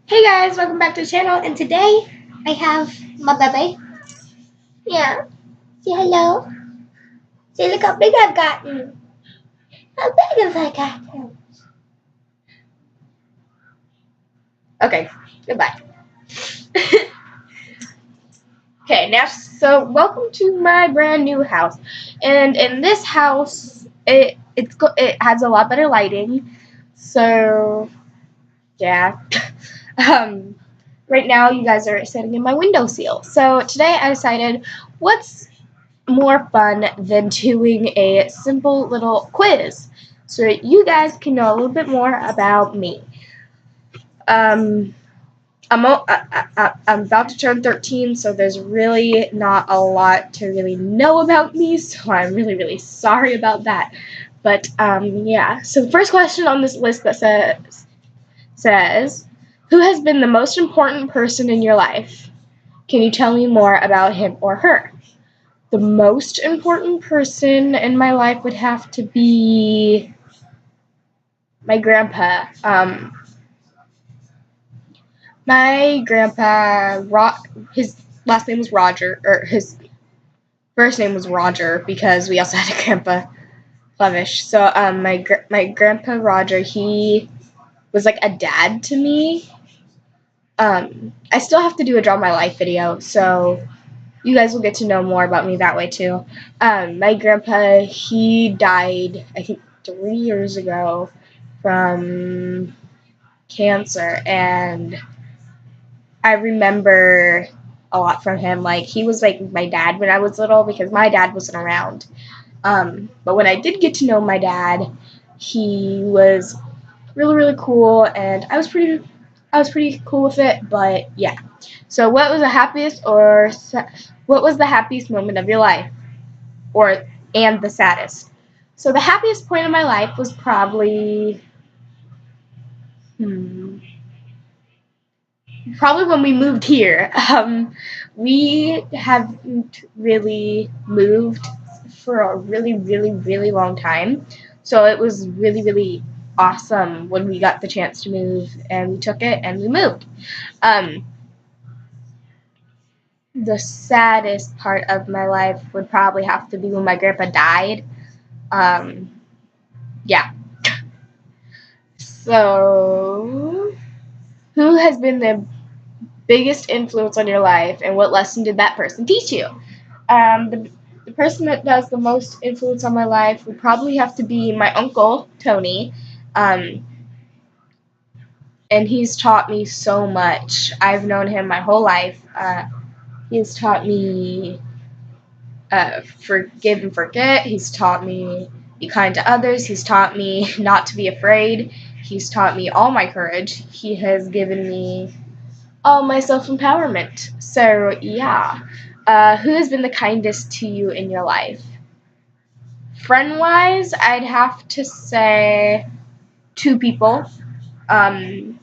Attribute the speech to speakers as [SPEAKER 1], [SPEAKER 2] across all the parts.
[SPEAKER 1] Hey guys, welcome back to the channel, and today I have my baby. Yeah, say hello. Say look how big I've gotten. How big have I gotten? Okay, goodbye. Okay, now so welcome to my brand new house, and in this house it has a lot better lighting. So yeah, um, right now you guys are sitting in my windowsill. So today I decided what's more fun than doing a simple little quiz so that you guys can know a little bit more about me. Um, I'm about to turn 13, so there's really not a lot to really know about me, so I'm really, really sorry about that. But, yeah. So the first question on this list that says, who has been the most important person in your life? Can you tell me more about him or her? The most important person in my life would have to be my grandpa. My grandpa, his last name was Roger, or his first name was Roger because we also had a grandpa Clevish. So my grandpa Roger, he was like a dad to me. I still have to do a draw my life video, so you guys will get to know more about me that way too. My grandpa, he died, I think, 3 years ago from cancer, and I remember a lot from him. Like, he was like my dad when I was little because my dad wasn't around. But when I did get to know my dad, he was really, really cool, and I was pretty cool with it. But yeah. So, what was the happiest moment of your life, and the saddest? So, the happiest point of my life was hmm, probably when we moved here. We haven't really moved for a really, really, really long time. So it was really, really awesome when we got the chance to move, and we took it and we moved. Um, the saddest part of my life would probably have to be when my grandpa died. Um, yeah. So, who has been the biggest influence on your life, and what lesson did that person teach you? The person that does the most influence on my life would probably have to be my uncle, Tony. Um, and he's taught me so much. I've known him my whole life. He's taught me forgive and forget. He's taught me be kind to others. He's taught me not to be afraid. He's taught me all my courage. He has given me all my self-empowerment. So, yeah. Who has been the kindest to you in your life? Friend-wise, I'd have to say two people. Um,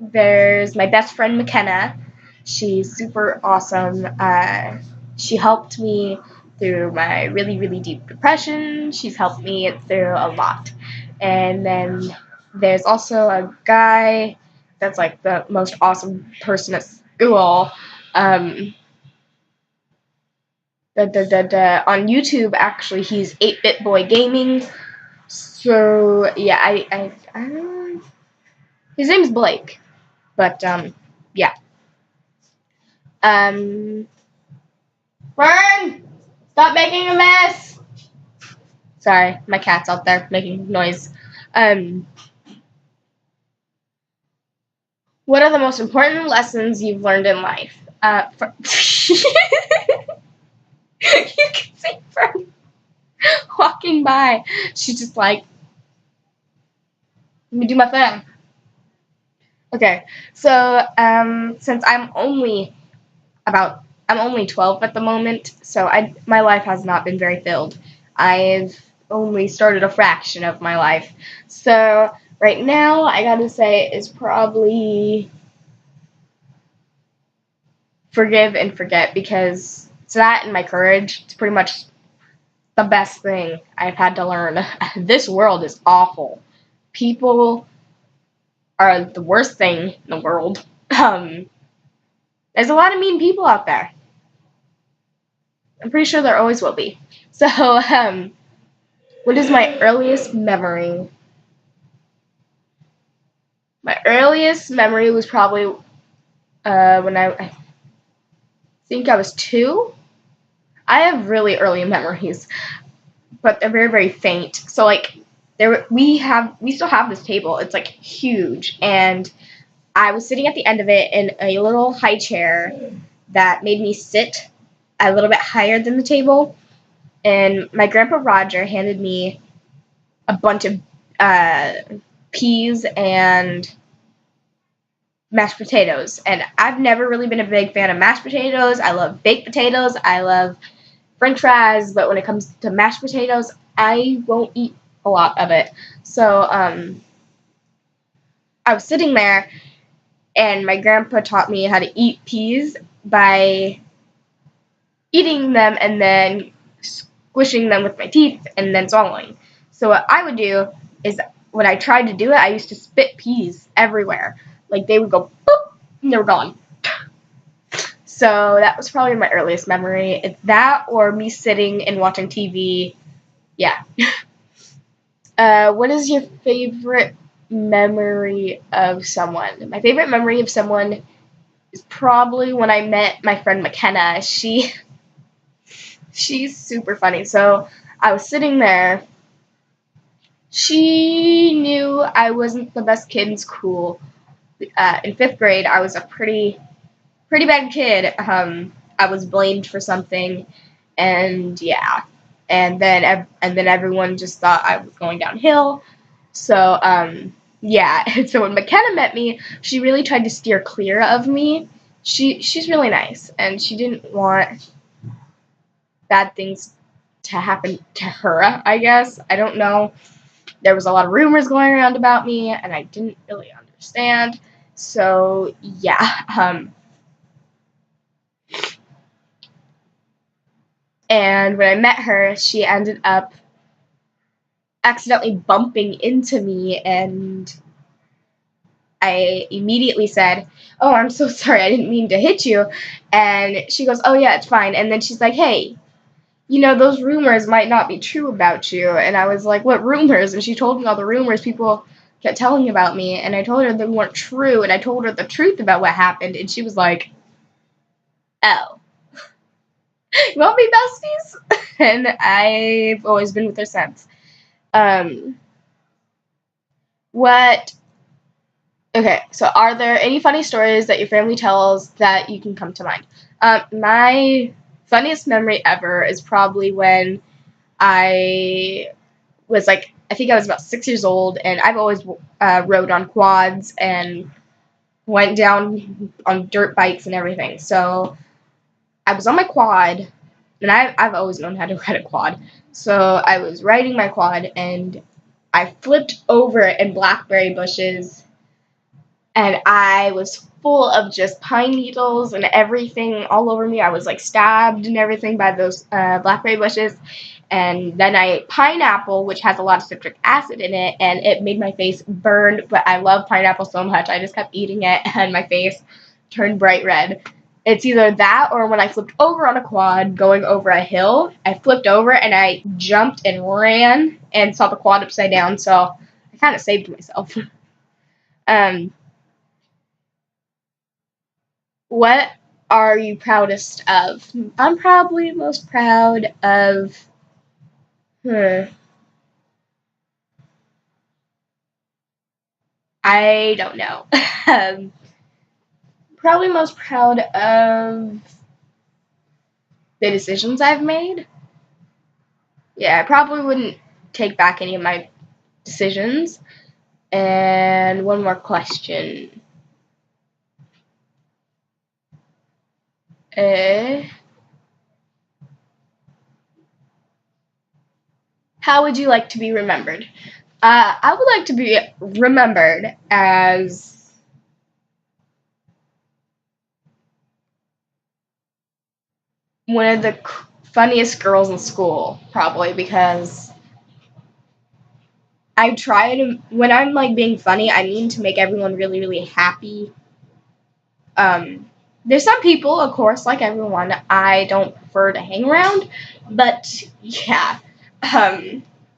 [SPEAKER 1] there's my best friend, McKenna. She's super awesome. She helped me through my really, really deep depression. She's helped me through a lot. And then there's also a guy that's like the most awesome person at school. Um, on YouTube, actually, he's 8-Bit Boy Gaming. So yeah, his name's Blake, but yeah. Um, Fern, stop making a mess. Sorry, my cat's out there making noise. Um, what are the most important lessons you've learned in life? You can see Fern walking by. She's just like, let me do my thing. Okay, so since I'm only 12 at the moment, so my life has not been very filled. I've only started a fraction of my life. So right now, I gotta say, is probably forgive and forget, because it's that and my courage. It's pretty much the best thing I've had to learn. This world is awful. People are the worst thing in the world. Um, there's a lot of mean people out there. I'm pretty sure there always will be. So, what is my earliest memory? My earliest memory was probably when I think I was 2. I have really early memories, but they're very, very faint. So like we still have this table. It's like huge, and I was sitting at the end of it in a little high chair that made me sit a little bit higher than the table. And my grandpa Roger handed me a bunch of uh, peas and mashed potatoes. And I've never really been a big fan of mashed potatoes. I love baked potatoes. I love French fries, but when it comes to mashed potatoes, I won't eat a lot of it. So I was sitting there, and my grandpa taught me how to eat peas by eating them and then squishing them with my teeth and then swallowing. So what I would do is when I tried to do it, I used to spit peas everywhere. Like they would go boop, and they were gone. So that was probably my earliest memory. It's that or me sitting and watching TV. Yeah. What is your favorite memory of someone? My favorite memory of someone is probably when I met my friend McKenna. She's super funny. So I was sitting there. She knew I wasn't the best kid in school. In 5th grade, I was a pretty bad kid. I was blamed for something, and yeah, and then everyone just thought I was going downhill. So yeah, and so when McKenna met me, she really tried to steer clear of me. She's really nice, and she didn't want bad things to happen to her. I guess I don't know. There was a lot of rumors going around about me, and I didn't really understand. So yeah, and when I met her, she ended up accidentally bumping into me, and I immediately said, "Oh, I'm so sorry. I didn't mean to hit you." And she goes, "Oh, yeah, it's fine." And then she's like, "Hey, those rumors might not be true about you." And I was like, "What rumors?" And she told me all the rumors people kept telling about me, and I told her they weren't true, and I told her the truth about what happened, and she was like, "Oh, you want to be besties?" And I've always been with her since. Um, what Okay, so are there any funny stories that your family tells that you can come to mind? My funniest memory ever is probably when I was like, I think I was about 6 years old, and I've always rode on quads and went down on dirt bikes and everything. So I was on my quad, and I've always known how to ride a quad. So I was riding my quad, and I flipped over in blackberry bushes, and I was full of just pine needles and everything all over me. I was like stabbed and everything by those blackberry bushes. And then I ate pineapple, which has a lot of citric acid in it, and it made my face burn. But I love pineapple so much, I just kept eating it, and my face turned bright red. It's either that or when I flipped over on a quad going over a hill. I flipped over and I jumped and ran and saw the quad upside down, so I kind of saved myself. um, What are you proudest of? I'm probably most proud of. Hmm, I don't know. um, Probably most proud of the decisions I've made. Yeah, I probably wouldn't take back any of my decisions. And one more question. Uh, how would you like to be remembered? I would like to be remembered as one of the funniest girls in school, probably because I try to, when I'm like being funny, I mean to make everyone really, really happy. There's some people, of course, like everyone, I don't prefer to hang around, but yeah,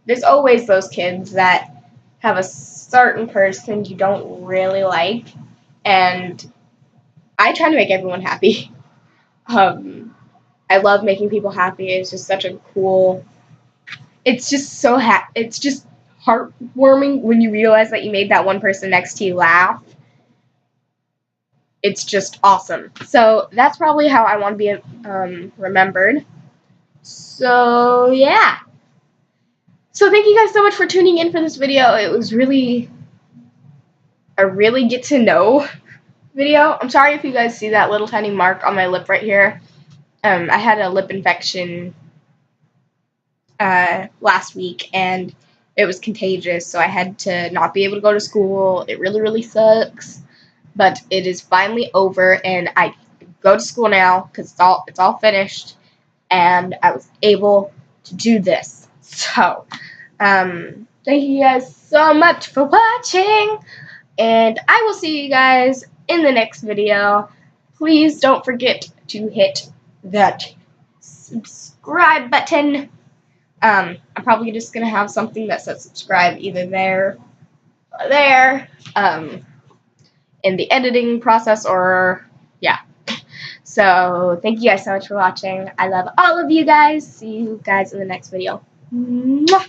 [SPEAKER 1] there's always those kids that have a certain person you don't really like, and I try to make everyone happy. I love making people happy. It's just such a cool. It's just so it's just heartwarming when you realize that you made that one person next to you laugh. It's just awesome. So that's probably how I want to be remembered. So yeah. So thank you guys so much for tuning in for this video. It was really a really get to know video. I'm sorry if you guys see that little tiny mark on my lip right here. I had a lip infection last week, and it was contagious, so I had to not be able to go to school. It really, really sucks, but it is finally over, and I go to school now because it's all finished, and I was able to do this. So, thank you guys so much for watching, and I will see you guys in the next video. Please don't forget to hit that subscribe button. I'm probably just gonna have something that says subscribe either there or there, in the editing process, or yeah. So thank you guys so much for watching. I love all of you guys. See you guys in the next video. Mwah!